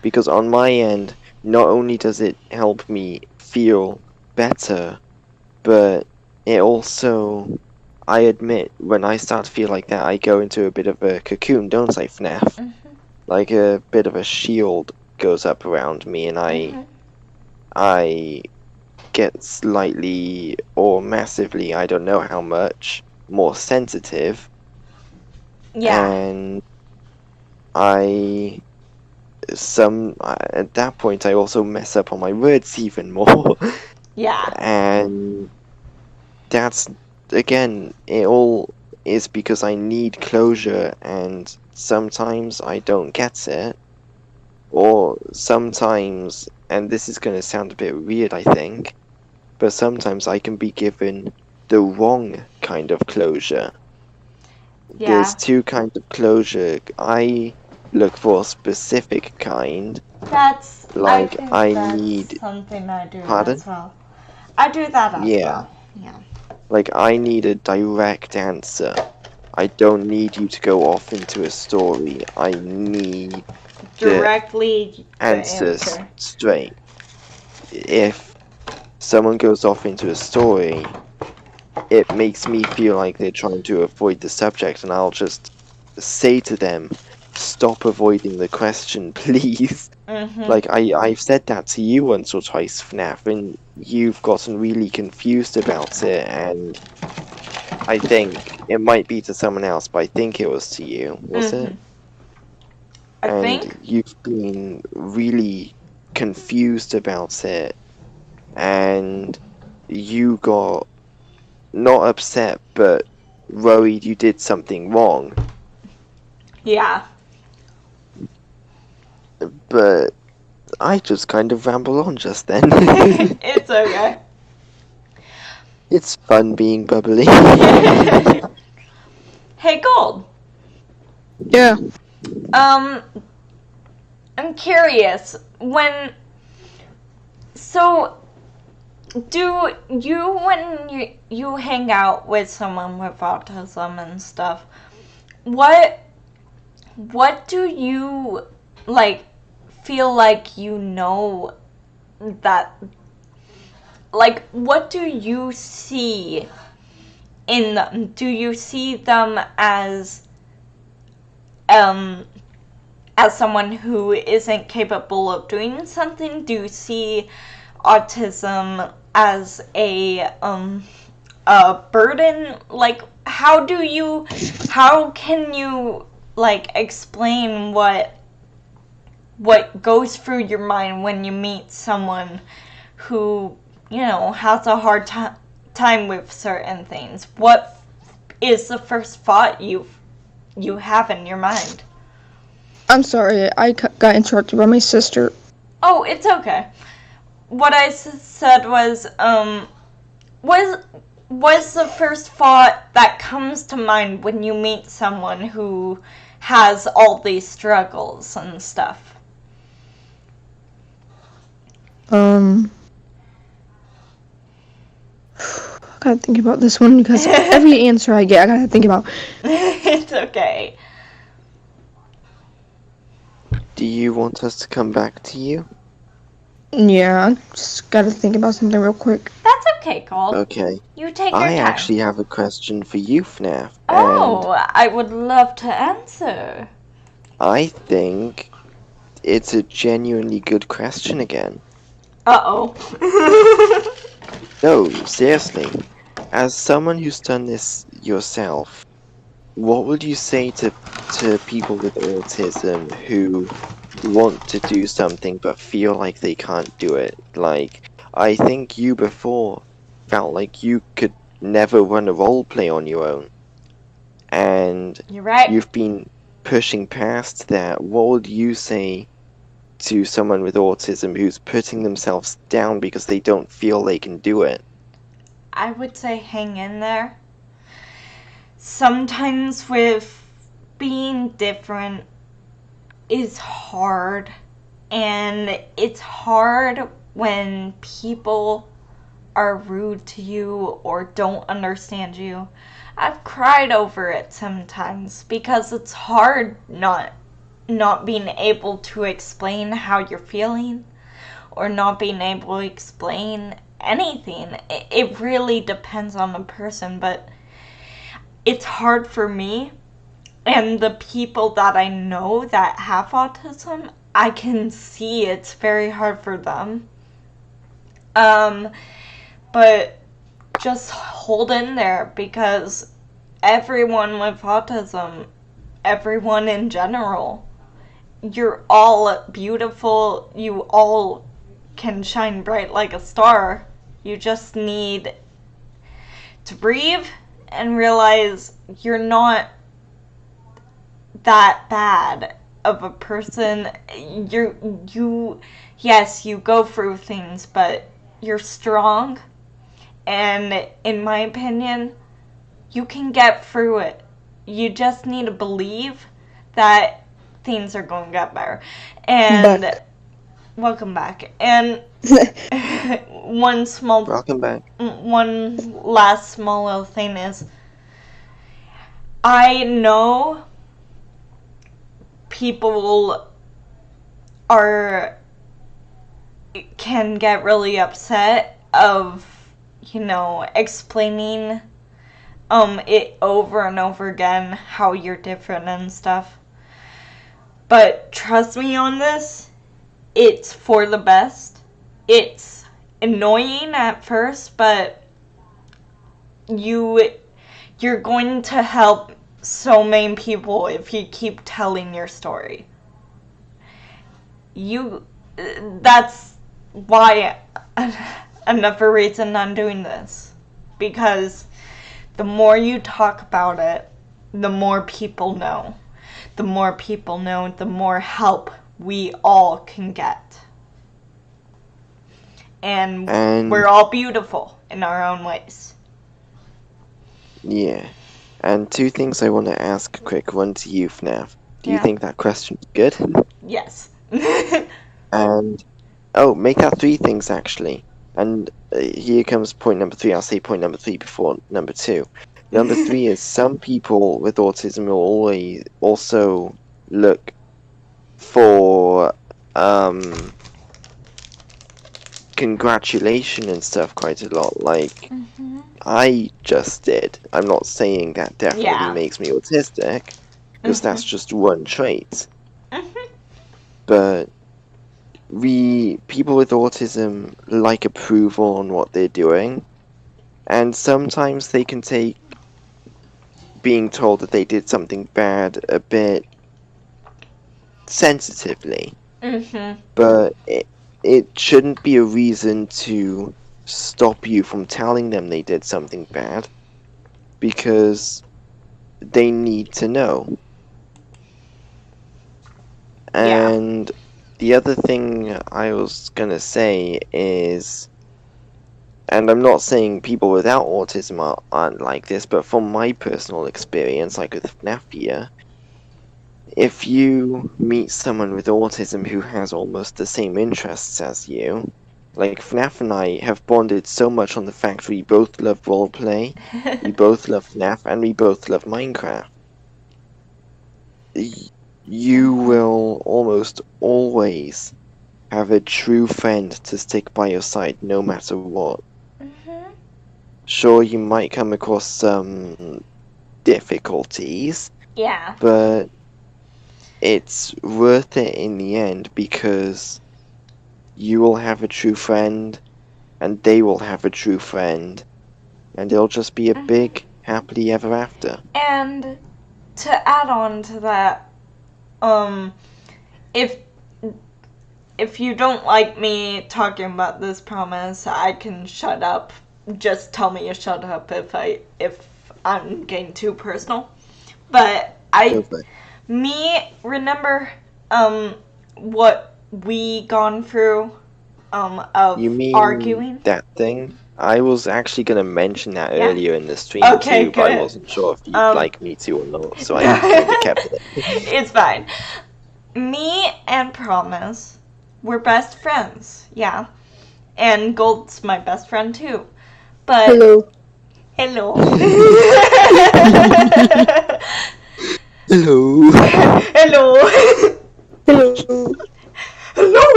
because on my end, not only does it help me feel better, but it also, I admit, when I start to feel like that, I go into a bit of a cocoon, don't I, FNAF? Like a bit of a shield goes up around me, and I get slightly or massively, I don't know how much, more sensitive, Yeah. and at that point I also mess up on my words even more. Yeah. And that's, again, it all is because I need closure, and sometimes I don't get it, or sometimes, and this is going to sound a bit weird, I think, but sometimes I can be given the wrong kind of closure. There's Yeah. two kinds of closure. I look for a specific kind, I like think I that's need, something I do pardon? as well. I do that as Yeah, well. Yeah. like I need a direct answer. I don't need you to go off into a story. I need the Directly the answers answer. straight. If someone goes off into a story, it makes me feel like they're trying to avoid the subject, and I'll just say to them, stop avoiding the question, please. Mhm. Like, I've said that to you once or twice, FNAF, and you've gotten really confused about it, and I think it might be to someone else, but I think it was to you, was it? Mhm. I And think. you've been really confused about it, and you got not upset, but worried you did something wrong. Yeah. But I just kind of ramble on just then. It's okay. It's fun being bubbly. Hey, Gold. Yeah. I'm curious. So do you when you hang out with someone with autism and stuff, what do you like feel like you know that like what do you see in them? Do you see them um as someone who isn't capable of doing something? Do you see autism as a burden? Like how can you like explain what goes through your mind when you meet someone who, has a hard time with certain things? What is the first thought you have in your mind? I'm sorry, I got interrupted by my sister. Oh, it's okay. What I said was was the first thought that comes to mind when you meet someone who has all these struggles and stuff? I gotta think about this one because every answer I get, I gotta think about. It's okay. Do you want us to come back to you? Yeah, I just gotta think about something real quick. That's okay, Colt. Okay. You take your I time. actually have a question for you, FNAF. Oh, I would love to answer. And I think it's a genuinely good question again. Uh-oh. No, seriously. As someone who's done this yourself, what would you say to people with autism who want to do something but feel like they can't do it? Like, I think you before felt like you could never run a role play on your own, and You're right. you've been pushing past that. What would you say to someone with autism who's putting themselves down because they don't feel they can do it? I would say hang in there. Sometimes with being different is hard, and it's hard when people are rude to you or don't understand you. I've cried over it sometimes because it's hard not being able to explain how you're feeling or not being able to explain anything. It really depends on the person, but it's hard for me, and the people that I know that have autism, I can see it's very hard for them. But just hold in there, because everyone with autism, everyone in general, you're all beautiful. You all can shine bright like a star. You just need to breathe and realize you're not that bad of a person. Yes, you go through things, but you're strong. And in my opinion, you can get through it. You just need to believe that things are going to get better. And welcome back. And Welcome back. one last small little thing is, I know people can get really upset of, explaining it over and over again how you're different and stuff. But trust me on this, it's for the best. It's annoying at first, but you're going to help so many people if you keep telling your story. That's why another reason I'm doing this. Because the more you talk about it, the more people know. The more people know, the more help we all can get. And we're all beautiful in our own ways. Yeah. And two things I want to ask quick. One to you, FNAF. Do you think that question's good? Yes. And, make that three things, actually. And here comes point number 3. I'll say point number 3 before number 2. Number 3 is some people with autism will always also look for congratulation and stuff quite a lot. Like, I just did. I'm not saying that definitely makes me autistic, because that's just one trait. But people with autism like approval on what they're doing, and sometimes they can take being told that they did something bad a bit sensitively. But it shouldn't be a reason to stop you from telling them they did something bad, because they need to know. And the other thing I was gonna say is, and I'm not saying people without autism aren't like this, but from my personal experience, like with FNAF here, if you meet someone with autism who has almost the same interests as you, like FNAF and I have bonded so much on the fact we both love roleplay, we both love FNAF, and we both love Minecraft. You will almost always have a true friend to stick by your side no matter what. Sure, you might come across some difficulties, but it's worth it in the end, because you will have a true friend, and they will have a true friend, and it'll just be a big happily ever after. And to add on to that, if you don't like me talking about this, promise, I can shut up. Just tell me to shut up if I'm getting too personal. But remember what we gone through of you mean arguing? That thing? I was actually going to mention that earlier in the stream too, but I wasn't sure if you'd like me to or not, so I kind of kept it. It's fine. Me and Promise, we're best friends, and Gold's my best friend too. But Hello. Hello.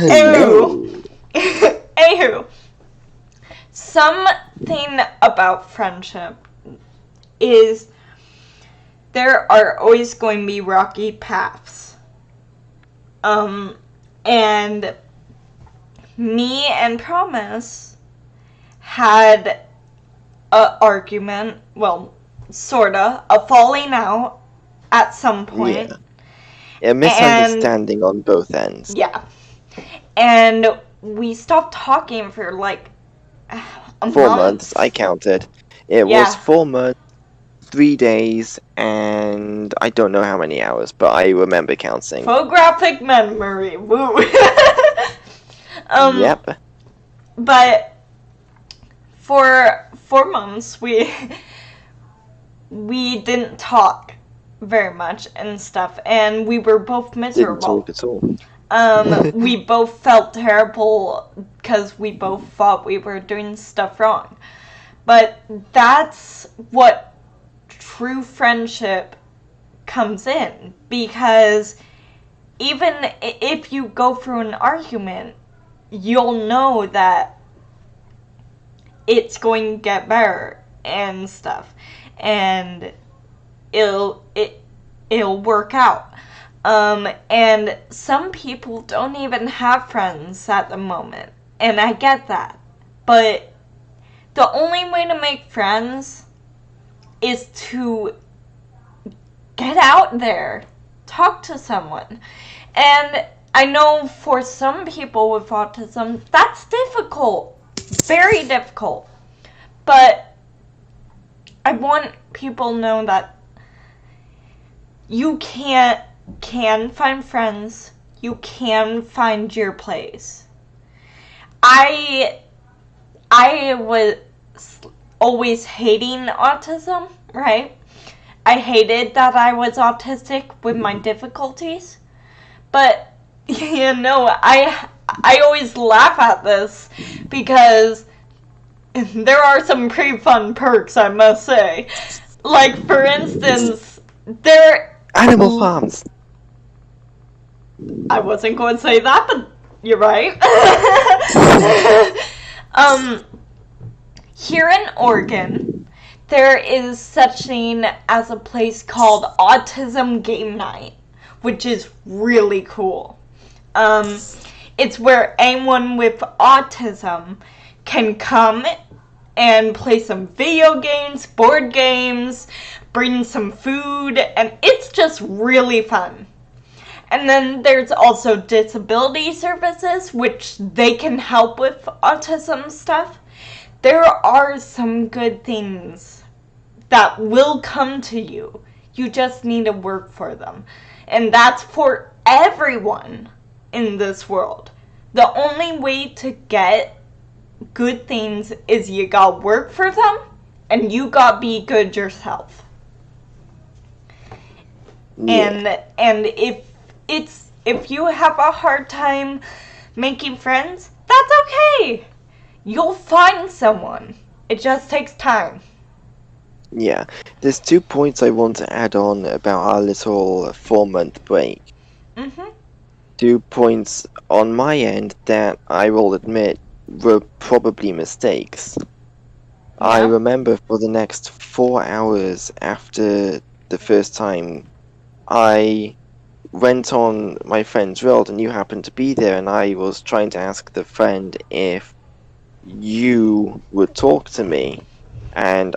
Hello. Anywho, something about friendship is there are always going to be rocky paths. And me and Promise had an argument. Well, sorta, a falling out at some point. Yeah. A misunderstanding on both ends. Yeah. And we stopped talking for like a 4 month. months, I counted. It was 4 months, 3 days, and I don't know how many hours, but I remember counting. Photographic memory, woo. Yep. But for 4 months, we didn't talk very much and stuff, and we were both miserable. Didn't talk at all. We both felt terrible because we both thought we were doing stuff wrong. But that's what true friendship comes in, because even if you go through an argument, you'll know that it's going to get better and stuff, and it'll work out. And some people don't even have friends at the moment, and I get that. But the only way to make friends is to get out there, talk to someone. And I know for some people with autism, that's difficult, very difficult. But I want people to know that you can find friends, you can find your place. I was always hating autism, right? I hated that I was autistic with my difficulties. But, you know, I always laugh at this because there are some pretty fun perks, I must say. Like, for instance, Animal farms. I wasn't going to say that, but you're right. Here in Oregon, there is such thing as a place called Autism Game Night, which is really cool. It's where anyone with autism can come and play some video games, board games, bring some food, and it's just really fun. And then there's also disability services, which they can help with autism stuff. There are some good things that will come to you. You just need to work for them. And that's for everyone in this world. The only way to get good things is you gotta work for them, and you gotta be good yourself. Yeah. And if you have a hard time making friends, that's okay. You'll find someone. It just takes time. Yeah. There's 2 points I want to add on about our little 4-month break. 2 points on my end that I will admit were probably mistakes. I remember for the next 4 hours after the first time, I went on my friend's world and you happened to be there, and I was trying to ask the friend if you would talk to me. And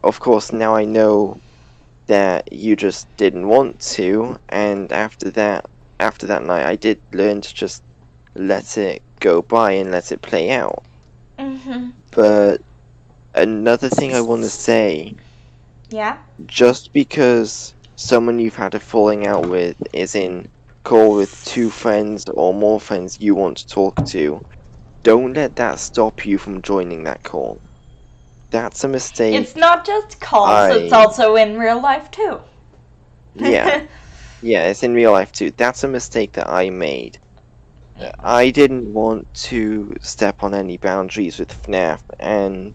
of course, now I know that you just didn't want to, and after that night, I did learn to just let it go by and let it play out. But another thing I want to say, just because someone you've had a falling out with is in call with 2 friends or more friends you want to talk to, don't let that stop you from joining that call. That's a mistake. It's not just calls, it's also in real life too. Yeah, it's in real life too. That's a mistake that I made. I didn't want to step on any boundaries with FNAF, and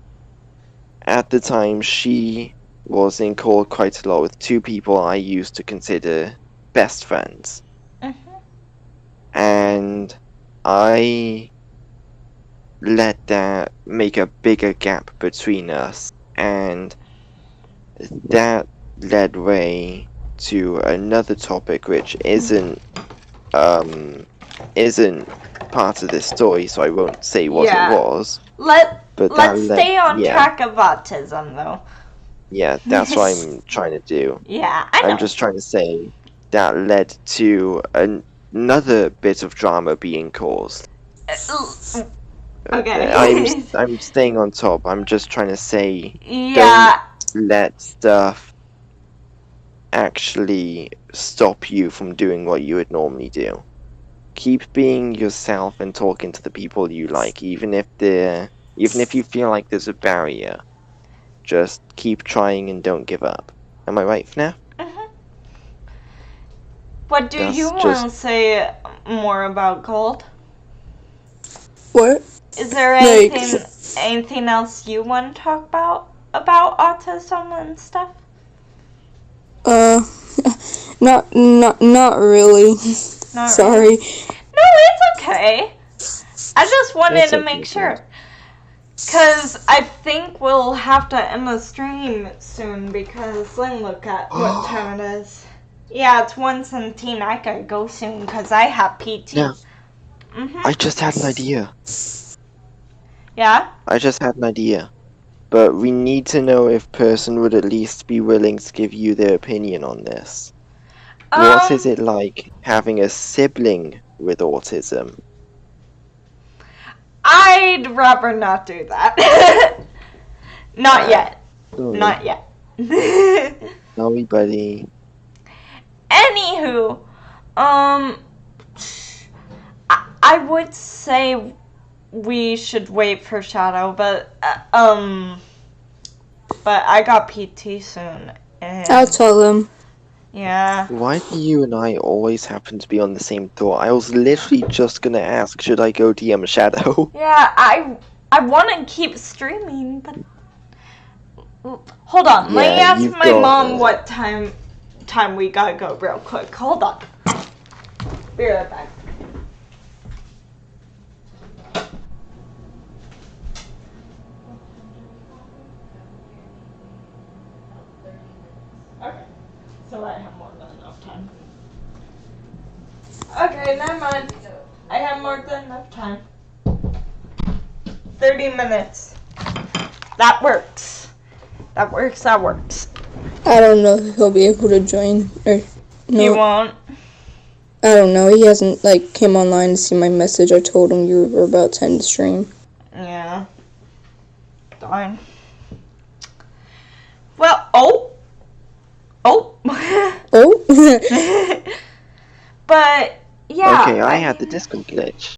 at the time she was in call quite a lot with 2 people I used to consider best friends. And I let that make a bigger gap between us, and that led way to another topic which isn't part of this story, so I won't say what it was. Let's stay on track of autism, though. Yeah, that's what I'm trying to do. Yeah, I know. I'm just trying to say that led to another bit of drama being caused. Okay. I'm staying on top. I'm just trying to say, Yeah. don't let stuff actually stop you from doing what you would normally do. Keep being yourself and talking to the people you like, even if you feel like there's a barrier. Just keep trying and don't give up. Am I right, FNAF? Mhm. What do That's you want just to say more about Gold? What? Is there Like- anything else you want to talk about autism and stuff? Not really. Not Sorry. really. No, it's okay. I just wanted It's to okay, make dude. sure. Because I think we'll have to end the stream soon because let me look at what time it is. Yeah, it's 1:17. I gotta go soon because I have PT. Yeah. Mm-hmm. I just had an idea. Yeah? I just had an idea. But we need to know if person would at least be willing to give you their opinion on this. What is it like having a sibling with autism? I'd rather not do that. Not yet. Sorry. Not yet. Sorry, buddy. Anywho, I would say we should wait for Shadow, but I got PT soon. And I'll tell them. yeah. Why do you and I always happen to be on the same thought? I was literally just gonna ask, should I go DM Shadow? Yeah, I want to keep streaming, but hold on. Let me Yeah, ask you've my got, mom what time we gotta go real quick. Hold on. Be right back. Okay, so I have more than enough time. Okay, never mind. I have more than enough time. 30 minutes. That works. That works. I don't know if he'll be able to join or no. You won't? I don't know. He hasn't came online to see my message. I told him you were about to end the stream. Yeah. Darn. Well, oh. Oh. But, yeah. Okay, I had the Discord glitch.